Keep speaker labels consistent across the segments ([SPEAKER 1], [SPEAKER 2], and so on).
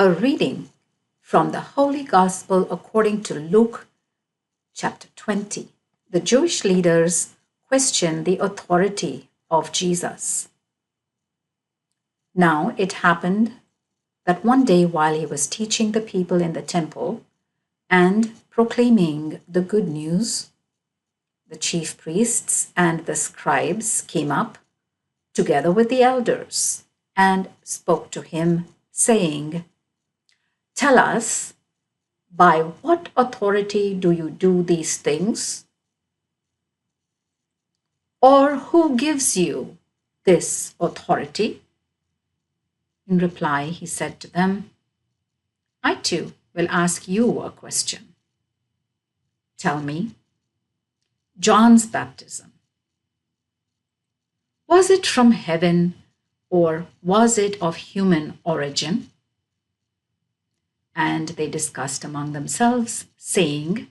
[SPEAKER 1] A reading from the Holy Gospel according to Luke chapter 20. The Jewish leaders questioned the authority of Jesus. Now it happened that one day while he was teaching the people in the temple and proclaiming the good news, the chief priests and the scribes came up together with the elders and spoke to him, saying, "Tell us, by what authority do you do these things? Or who gives you this authority?" In reply, he said to them, "I too will ask you a question. Tell me, John's baptism, was it from heaven or was it of human origin?" And they discussed among themselves, saying,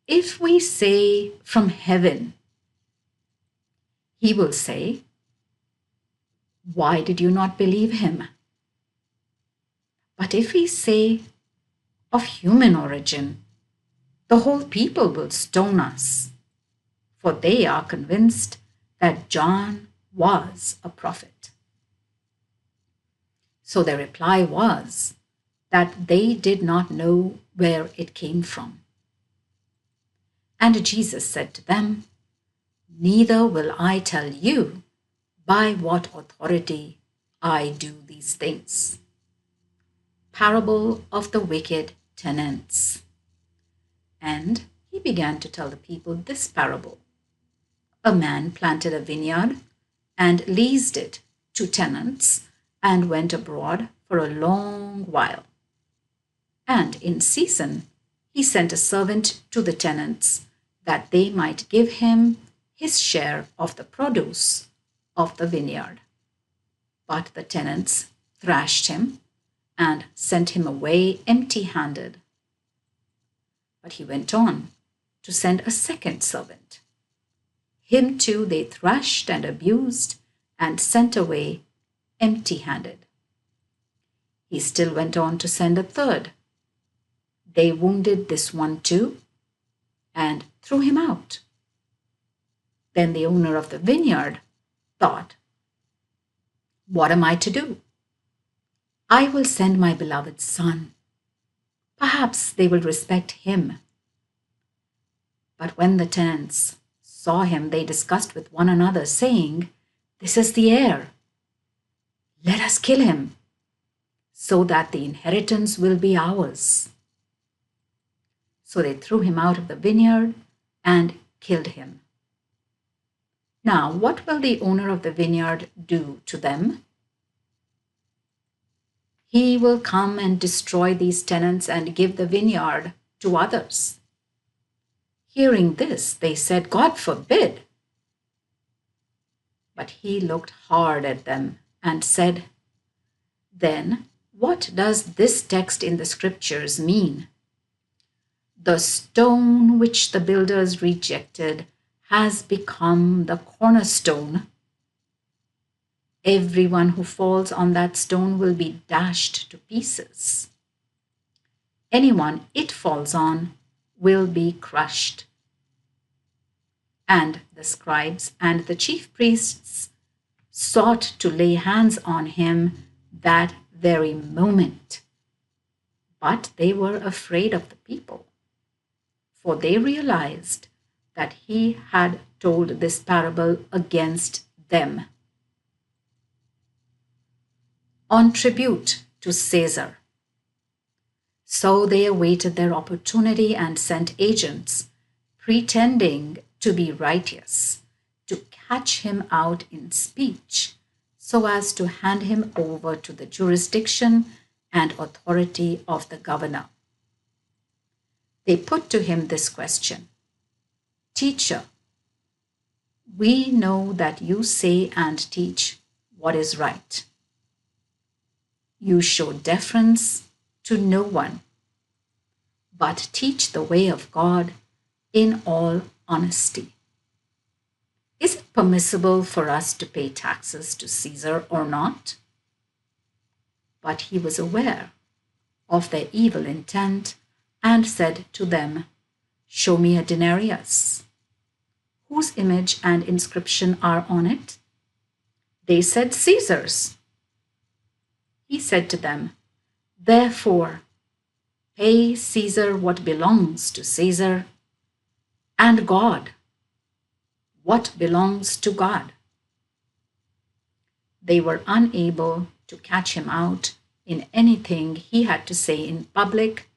[SPEAKER 1] "If we say from heaven, he will say, 'Why did you not believe him?' But if we say of human origin, the whole people will stone us, for they are convinced that John was a prophet." So their reply was that they did not know where it came from. And Jesus said to them, "Neither will I tell you by what authority I do these things." Parable of the wicked tenants. And he began to tell the people this parable. A man planted a vineyard and leased it to tenants and went abroad for a long while. And in season, he sent a servant to the tenants that they might give him his share of the produce of the vineyard. But the tenants thrashed him and sent him away empty-handed. But he went on to send a second servant. Him too they thrashed and abused and sent away empty-handed. He still went on to send a third. They wounded this one too and threw him out. Then the owner of the vineyard thought, "What am I to do? I will send my beloved son. Perhaps they will respect him." But when the tenants saw him, they discussed with one another, saying, "This is the heir. Let us kill him, so that the inheritance will be ours." So they threw him out of the vineyard and killed him. Now, what will the owner of the vineyard do to them? He will come and destroy these tenants and give the vineyard to others. Hearing this, they said, "God forbid." But he looked hard at them and said, "Then what does this text in the scriptures mean? The stone which the builders rejected has become the cornerstone. Everyone who falls on that stone will be dashed to pieces. Anyone it falls on will be crushed." And the scribes and the chief priests sought to lay hands on him that very moment. But they were afraid of the people, for they realized that he had told this parable against them. On tribute to Caesar. So they awaited their opportunity and sent agents, pretending to be righteous, to catch him out in speech, so as to hand him over to the jurisdiction and authority of the governor. They put to him this question, "Teacher, we know that you say and teach what is right. You show deference to no one, but teach the way of God in all honesty. Is it permissible for us to pay taxes to Caesar or not?" But he was aware of their evil intent and said to them, "Show me a denarius. Whose image and inscription are on it?" They said, "Caesar's." He said to them, "Therefore, pay Caesar what belongs to Caesar, and God what belongs to God." They were unable to catch him out in anything he had to say in public.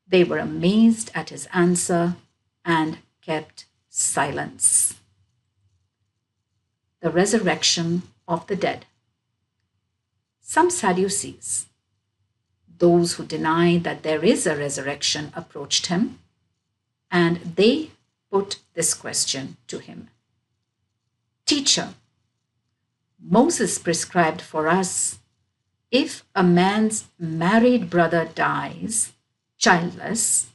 [SPEAKER 1] They were amazed at his answer and kept silence. The resurrection of the dead. Some Sadducees, those who deny that there is a resurrection, approached him, and they put this question to him: "Teacher, Moses prescribed for us, if a man's married brother dies childless,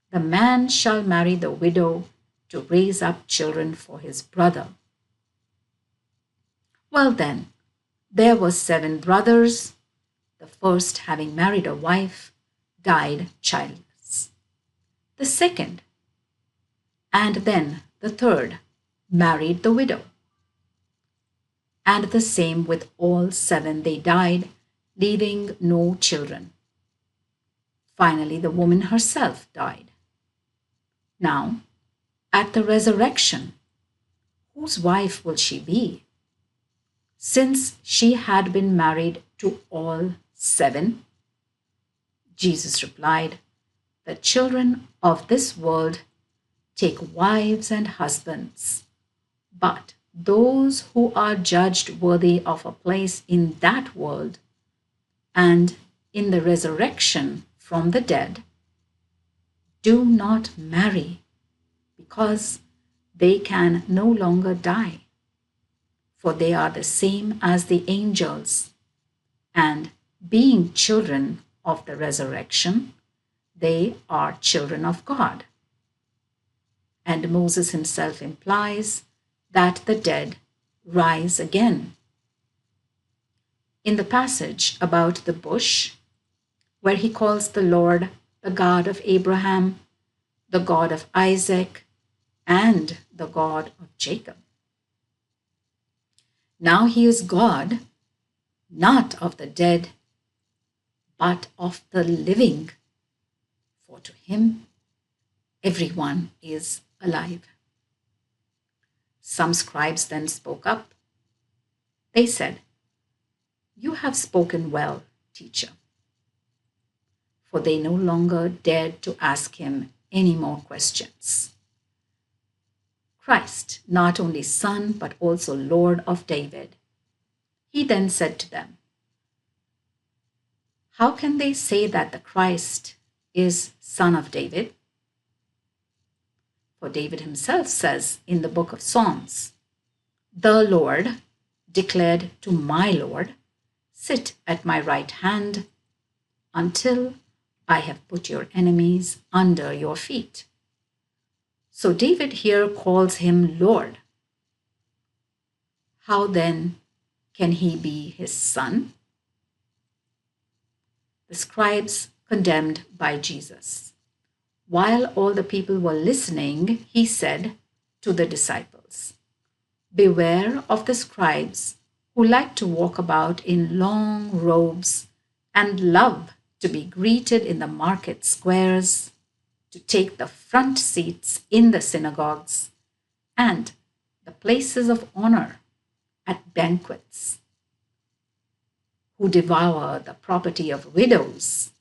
[SPEAKER 1] the man shall marry the widow to raise up children for his brother. Well then, there were 7 brothers. The first, having married a wife, died childless. The second, and then the third, married the widow. And the same with all 7, they died, leaving no children. Finally, the woman herself died. Now, at the resurrection, whose wife will she be, since she had been married to all 7? Jesus replied, "The children of this world take wives and husbands, but those who are judged worthy of a place in that world and in the resurrection from the dead do not marry, because they can no longer die, for they are the same as the angels, and being children of the resurrection, they are children of God." And Moses himself implies that the dead rise again. In the passage about the bush, where he calls the Lord the God of Abraham, the God of Isaac, and the God of Jacob. Now he is God, not of the dead, but of the living, for to him everyone is alive. Some scribes then spoke up. They said, "You have spoken well, teacher." For they no longer dared to ask him any more questions. Christ, not only Son, but also Lord of David. He then said to them, "How can they say that the Christ is Son of David? For David himself says in the book of Psalms, 'The Lord declared to my Lord, sit at my right hand until I have put your enemies under your feet.' So David here calls him Lord. How then can he be his son?" The scribes condemned by Jesus. While all the people were listening, he said to the disciples, "Beware of the scribes who like to walk about in long robes and love to be greeted in the market squares, to take the front seats in the synagogues and the places of honor at banquets, who devour the property of widows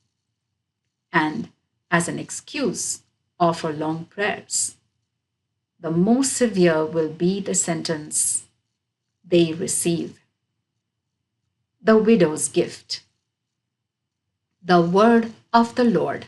[SPEAKER 1] and, as an excuse, offer long prayers. The more severe will be the sentence they receive." The widow's gift. The word of the Lord.